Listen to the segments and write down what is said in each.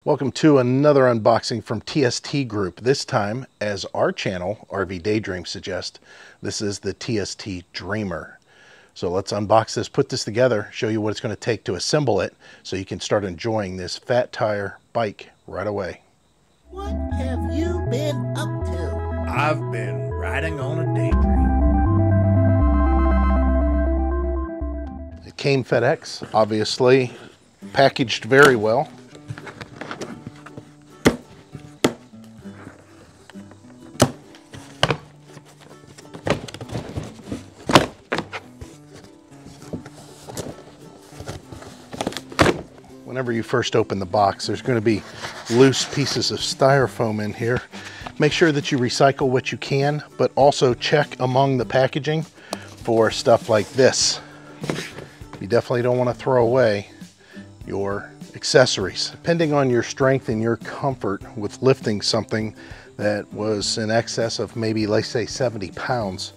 Welcome to another unboxing from TST Group. This time, as our channel, RVDaydream, suggests, this is the TST Dreamer. So let's unbox this, put this together, show you what it's going to take to assemble it so you can start enjoying this fat tire bike right away. What have you been up to? I've been riding on a daydream. It came FedEx, obviously, packaged very well. Whenever you first open the box, there's going to be loose pieces of styrofoam in here. Make sure that you recycle what you can, but also check among the packaging for stuff like this. You definitely don't want to throw away your accessories. Depending on your strength and your comfort with lifting something that was in excess of maybe, let's say, 70 pounds,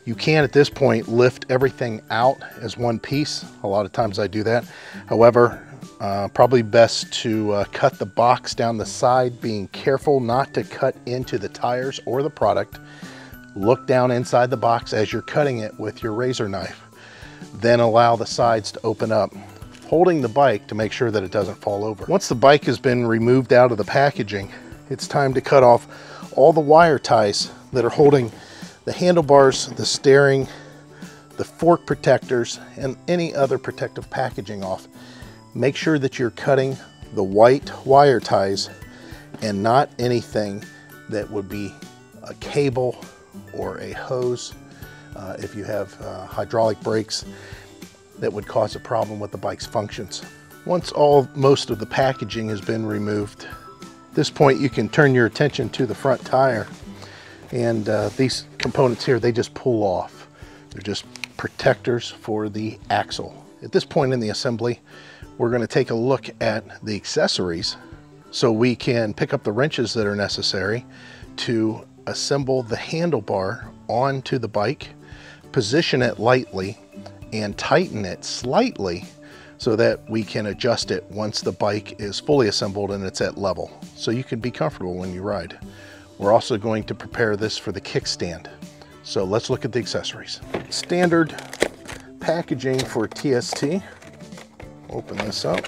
you can at this point lift everything out as one piece. A lot of times I do that. However, probably best to cut the box down the side, being careful not to cut into the tires or the product. Look down inside the box as you're cutting it with your razor knife. Then allow the sides to open up, holding the bike to make sure that it doesn't fall over. Once the bike has been removed out of the packaging, it's time to cut off all the wire ties that are holding the handlebars, the steering, the fork protectors, and any other protective packaging off. Make sure that you're cutting the white wire ties and not anything that would be a cable or a hose. If you have hydraulic brakes, that would cause a problem with the bike's functions. Once most of the packaging has been removed, at this point you can turn your attention to the front tire, and these components here, they just pull off. They're just protectors for the axle. At this point in the assembly, we're going to take a look at the accessories so we can pick up the wrenches that are necessary to assemble the handlebar onto the bike, position it lightly, and tighten it slightly so that we can adjust it once the bike is fully assembled and it's at level, so you can be comfortable when you ride. We're also going to prepare this for the kickstand. So let's look at the accessories. Standard packaging for TST. Open this up.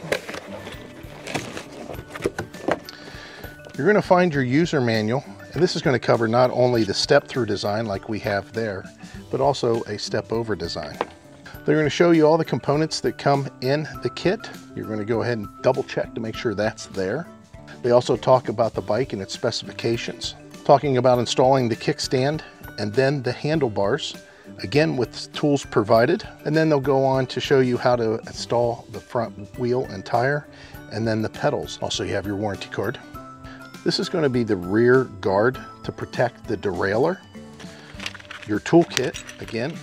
You're going to find your user manual, and this is going to cover not only the step-through design like we have there, but also a step-over design. They're going to show you all the components that come in the kit. You're going to go ahead and double check to make sure that's there. They also talk about the bike and its specifications, talking about installing the kickstand and then the handlebars, again with tools provided, and then they'll go on to show you how to install the front wheel and tire, and then the pedals. Also, you have your warranty card. This is going to be the rear guard to protect the derailleur. Your toolkit, again,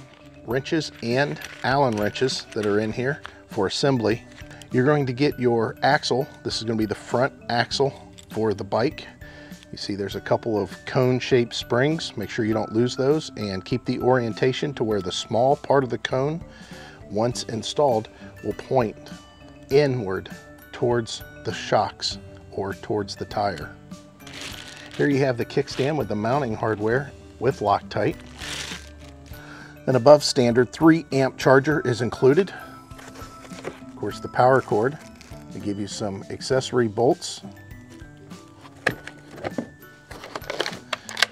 wrenches and Allen wrenches that are in here for assembly. You're going to get your axle. This is going to be the front axle for the bike. You see there's a couple of cone-shaped springs. Make sure you don't lose those, and keep the orientation to where the small part of the cone, once installed, will point inward towards the shocks or towards the tire. Here you have the kickstand with the mounting hardware with Loctite. Then above standard, 3 amp charger is included. Of course, the power cord. They give you some accessory bolts.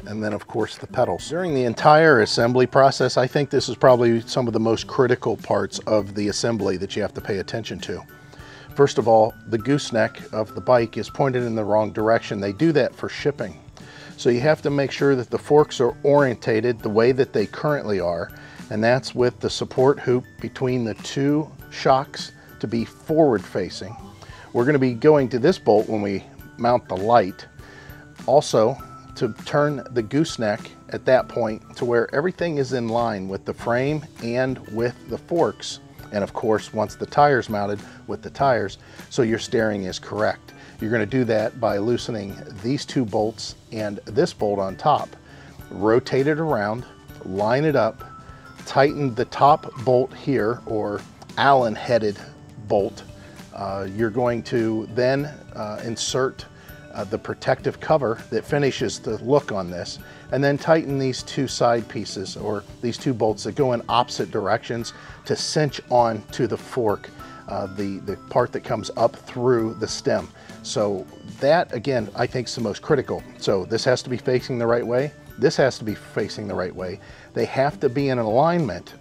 And then, of course, the pedals. During the entire assembly process, I think this is probably some of the most critical parts of the assembly that you have to pay attention to. First of all, the gooseneck of the bike is pointed in the wrong direction. They do that for shipping. So you have to make sure that the forks are orientated the way that they currently are, and that's with the support hoop between the two shocks to be forward facing. We're going to be going to this bolt when we mount the light. Also, to turn the gooseneck at that point to where everything is in line with the frame and with the forks, and of course once the tire's mounted with the tires, so your steering is correct. You're going to do that by loosening these 2 bolts and this bolt on top. Rotate it around, line it up, tighten the top bolt here, or Allen headed bolt You're going to then insert the protective cover that finishes the look on this, and then tighten these two side pieces, or these two bolts that go in opposite directions, to cinch on to the fork, the part that comes up through the stem. So that, again, I think is the most critical. So this has to be facing the right way. This has to be facing the right way. They have to be in alignment.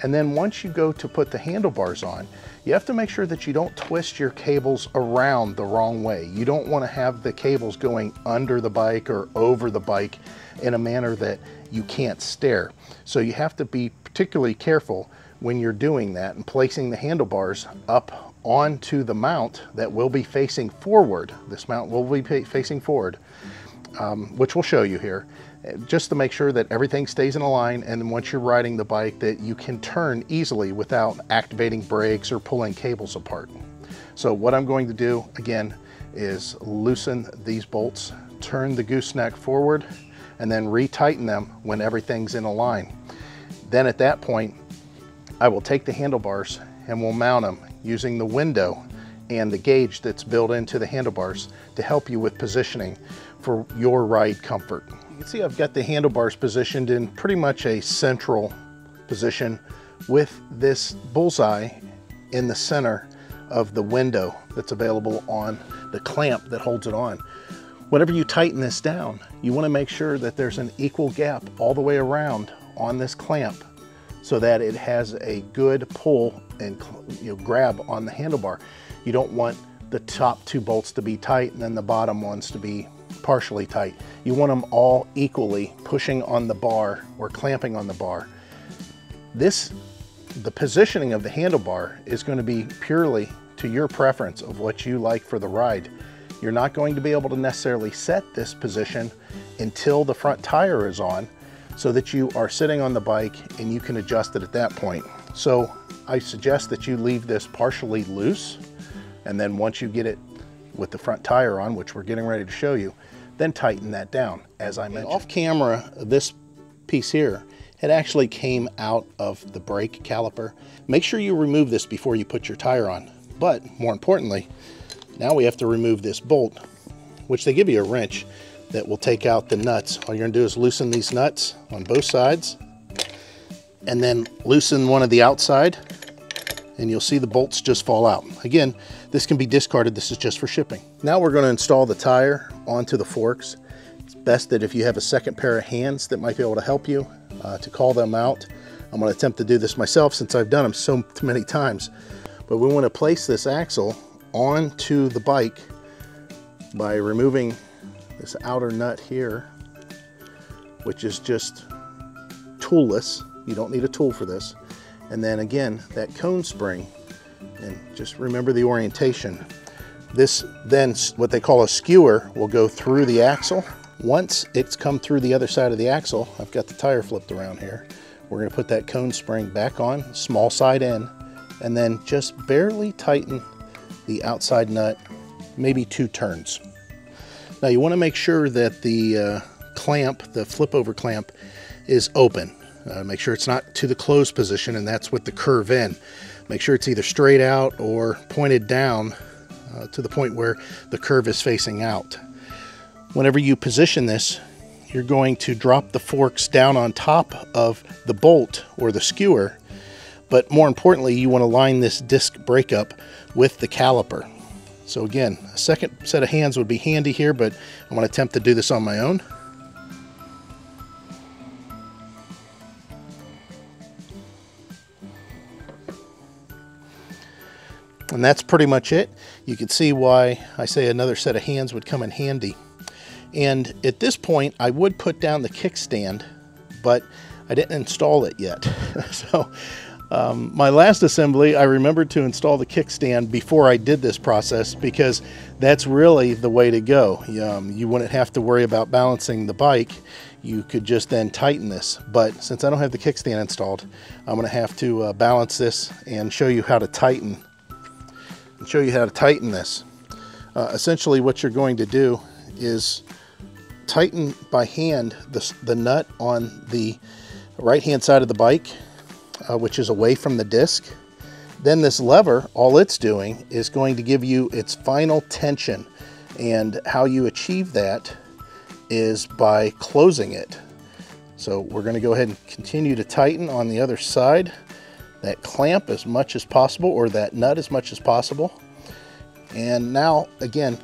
And then once you go to put the handlebars on, you have to make sure that you don't twist your cables around the wrong way. You don't want to have the cables going under the bike or over the bike in a manner that you can't steer. So you have to be particularly careful when you're doing that and placing the handlebars up onto the mount that will be facing forward. This mount will be facing forward, which we'll show you here, just to make sure that everything stays in a line, and once you're riding the bike that you can turn easily without activating brakes or pulling cables apart. So what I'm going to do again is loosen these bolts, turn the gooseneck forward, and then retighten them when everything's in a line. Then at that point, I will take the handlebars and we'll mount them using the window and the gauge that's built into the handlebars to help you with positioning for your ride comfort. You can see I've got the handlebars positioned in pretty much a central position with this bullseye in the center of the window that's available on the clamp that holds it on. Whenever you tighten this down, you want to make sure that there's an equal gap all the way around on this clamp so that it has a good pull and grab on the handlebar. You don't want the top two bolts to be tight and then the bottom ones to be partially tight. You want them all equally pushing on the bar or clamping on the bar. The positioning of the handlebar is going to be purely to your preference of what you like for the ride. You're not going to be able to necessarily set this position until the front tire is on, so that you are sitting on the bike and you can adjust it at that point. So I suggest that you leave this partially loose, and then once you get it with the front tire on, which we're getting ready to show you, then tighten that down, as I mentioned. Off camera, this piece here, it actually came out of the brake caliper. Make sure you remove this before you put your tire on. But more importantly, now we have to remove this bolt, which they give you a wrench that will take out the nuts. All you're gonna do is loosen these nuts on both sides, and then loosen one of the outside, and you'll see the bolts just fall out. Again, this can be discarded. This is just for shipping. Now we're going to install the tire onto the forks. It's best that if you have a second pair of hands that might be able to help you to call them out. I'm going to attempt to do this myself since I've done them so many times. But we want to place this axle onto the bike by removing this outer nut here, which is just toolless. You don't need a tool for this. And then again, that cone spring, and just remember the orientation. This then, what they call a skewer, will go through the axle. Once it's come through the other side of the axle, I've got the tire flipped around here. We're going to put that cone spring back on, small side in, and then just barely tighten the outside nut, maybe 2 turns. Now you want to make sure that the clamp, the flip over clamp, is open. Make sure it's not to the closed position, and that's with the curve in. Make sure it's either straight out or pointed down to the point where the curve is facing out. Whenever you position this, you're going to drop the forks down on top of the bolt or the skewer, but more importantly, you want to line this disc breakup with the caliper. So again, a second set of hands would be handy here, but I'm going to attempt to do this on my own. And that's pretty much it. You can see why I say another set of hands would come in handy. And at this point, I would put down the kickstand, but I didn't install it yet. So my last assembly, I remembered to install the kickstand before I did this process, because that's really the way to go. You wouldn't have to worry about balancing the bike. You could just then tighten this. But since I don't have the kickstand installed, I'm going to have to balance this and show you how to tighten this. Essentially what you're going to do is tighten by hand the nut on the right hand side of the bike, which is away from the disc. Then this lever, all it's doing is going to give you its final tension. And how you achieve that is by closing it. So we're going to go ahead and continue to tighten on the other side, that clamp as much as possible, or that nut as much as possible. And now, again,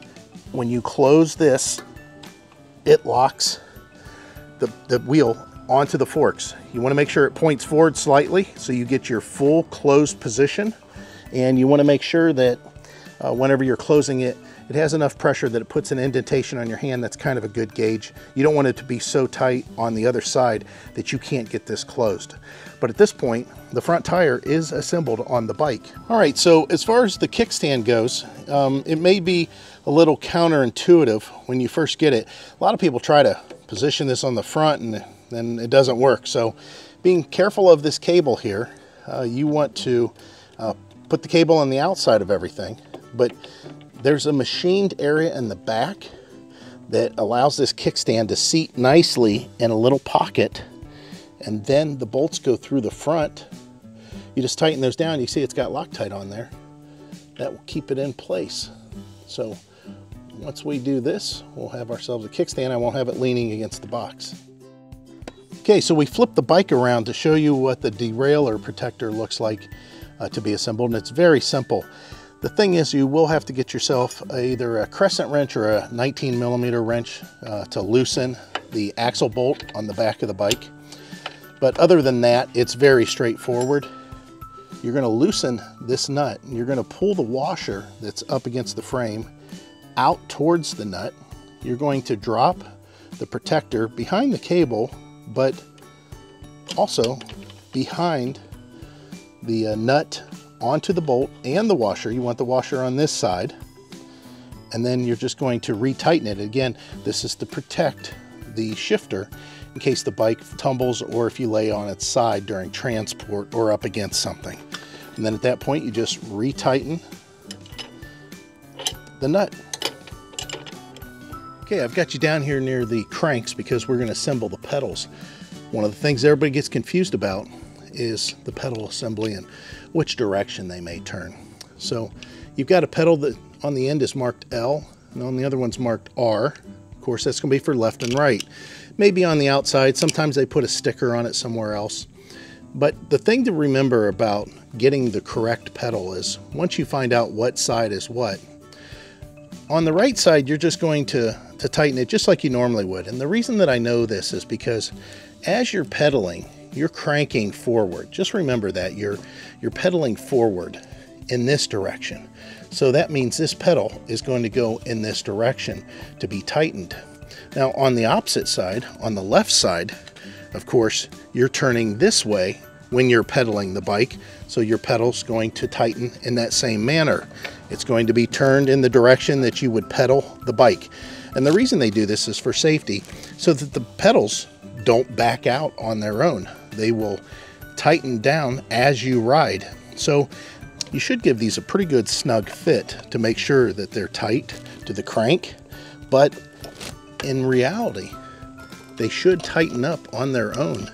when you close this, it locks the wheel onto the forks. You want to make sure it points forward slightly so you get your full closed position. And you want to make sure that whenever you're closing it, it has enough pressure that it puts an indentation on your hand. That's kind of a good gauge. You don't want it to be so tight on the other side that you can't get this closed. But at this point, the front tire is assembled on the bike. All right, so as far as the kickstand goes, it may be a little counterintuitive when you first get it. A lot of people try to position this on the front and then it doesn't work. So being careful of this cable here, you want to put the cable on the outside of everything, but there's a machined area in the back that allows this kickstand to seat nicely in a little pocket, and then the bolts go through the front. You just tighten those down. You see it's got Loctite on there. That will keep it in place. So once we do this, we'll have ourselves a kickstand. I won't have it leaning against the box. Okay, so we flip the bike around to show you what the derailleur protector looks like to be assembled, and it's very simple. The thing is, you will have to get yourself either a crescent wrench or a 19mm wrench to loosen the axle bolt on the back of the bike. But other than that, it's very straightforward. You're going to loosen this nut, and you're going to pull the washer that's up against the frame out towards the nut. You're going to drop the protector behind the cable, but also behind the nut onto the bolt and the washer. You want the washer on this side, and then you're just going to retighten it. Again, this is to protect the shifter in case the bike tumbles or if you lay on its side during transport or up against something. And then at that point, you just retighten the nut. Okay, I've got you down here near the cranks because we're going to assemble the pedals. One of the things everybody gets confused about is the pedal assembly and which direction they may turn. So you've got a pedal that on the end is marked L and on the other one's marked R. Of course, that's going to be for left and right. Maybe on the outside, sometimes they put a sticker on it somewhere else. But the thing to remember about getting the correct pedal is once you find out what side is what, on the right side, you're just going to tighten it just like you normally would. And the reason that I know this is because as you're pedaling, you're cranking forward. Just remember that you're pedaling forward in this direction. So that means this pedal is going to go in this direction to be tightened. Now on the opposite side, on the left side, of course, you're turning this way when you're pedaling the bike. So your pedal's going to tighten in that same manner. It's going to be turned in the direction that you would pedal the bike. And the reason they do this is for safety, so that the pedals don't back out on their own. They will tighten down as you ride. So you should give these a pretty good snug fit to make sure that they're tight to the crank, but in reality, they should tighten up on their own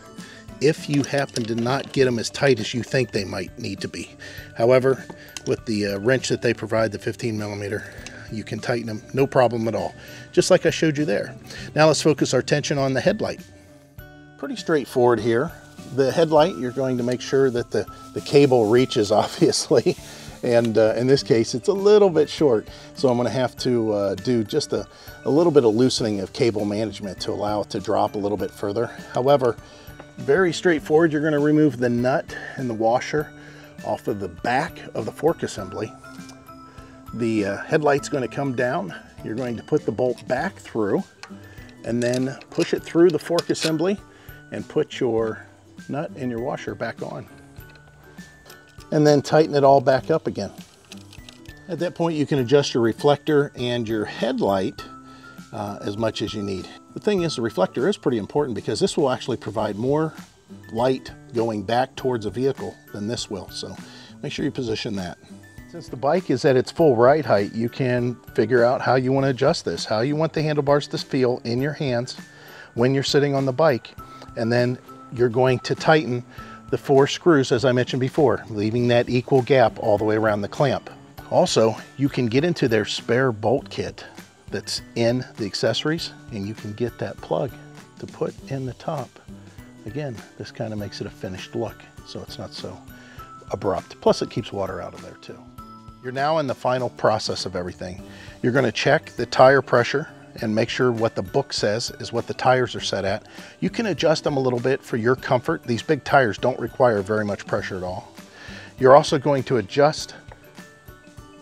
if you happen to not get them as tight as you think they might need to be. However, with the wrench that they provide, the 15mm, you can tighten them no problem at all, just like I showed you there. Now let's focus our attention on the headlight. Pretty straightforward here. The headlight, you're going to make sure that the cable reaches, obviously, and in this case it's a little bit short, so I'm going to have to do just a little bit of loosening of cable management to allow it to drop a little bit further. However, very straightforward. You're going to remove the nut and the washer off of the back of the fork assembly. The headlight's going to come down. You're going to put the bolt back through and then push it through the fork assembly and put your nut and your washer back on. And then tighten it all back up again. At that point, you can adjust your reflector and your headlight as much as you need. The thing is, the reflector is pretty important because this will actually provide more light going back towards a vehicle than this will. So make sure you position that. Since the bike is at its full ride height, you can figure out how you want to adjust this, how you want the handlebars to feel in your hands when you're sitting on the bike. And then you're going to tighten the 4 screws, as I mentioned before, leaving that equal gap all the way around the clamp. Also, you can get into their spare bolt kit that's in the accessories, and you can get that plug to put in the top. Again, this kind of makes it a finished look, so it's not so abrupt. Plus it keeps water out of there too. You're now in the final process of everything. You're going to check the tire pressure and make sure what the book says is what the tires are set at. You can adjust them a little bit for your comfort. These big tires don't require very much pressure at all. You're also going to adjust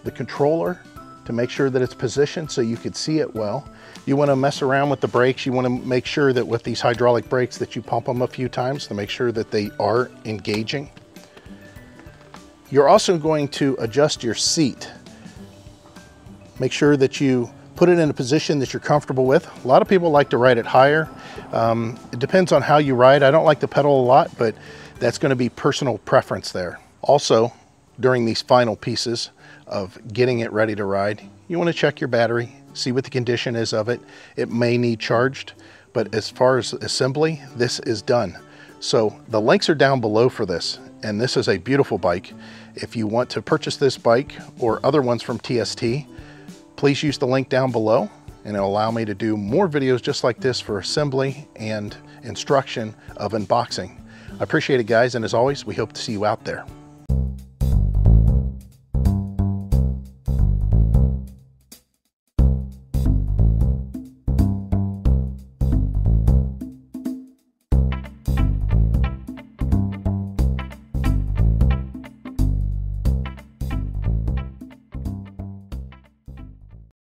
the controller to make sure that it's positioned so you can see it well. You want to mess around with the brakes. You want to make sure that with these hydraulic brakes that you pump them a few times to make sure that they are engaging. You're also going to adjust your seat. Make sure that you put it in a position that you're comfortable with. A lot of people like to ride it higher. It depends on how you ride. I don't like to pedal a lot, but that's going to be personal preference there. Also, during these final pieces of getting it ready to ride, you want to check your battery, see what the condition is of it. It may need charged, but as far as assembly, this is done. So the links are down below for this, and this is a beautiful bike. If you want to purchase this bike or other ones from TST, please use the link down below, and it'll allow me to do more videos just like this for assembly and instruction of unboxing. I appreciate it, guys, and as always, we hope to see you out there.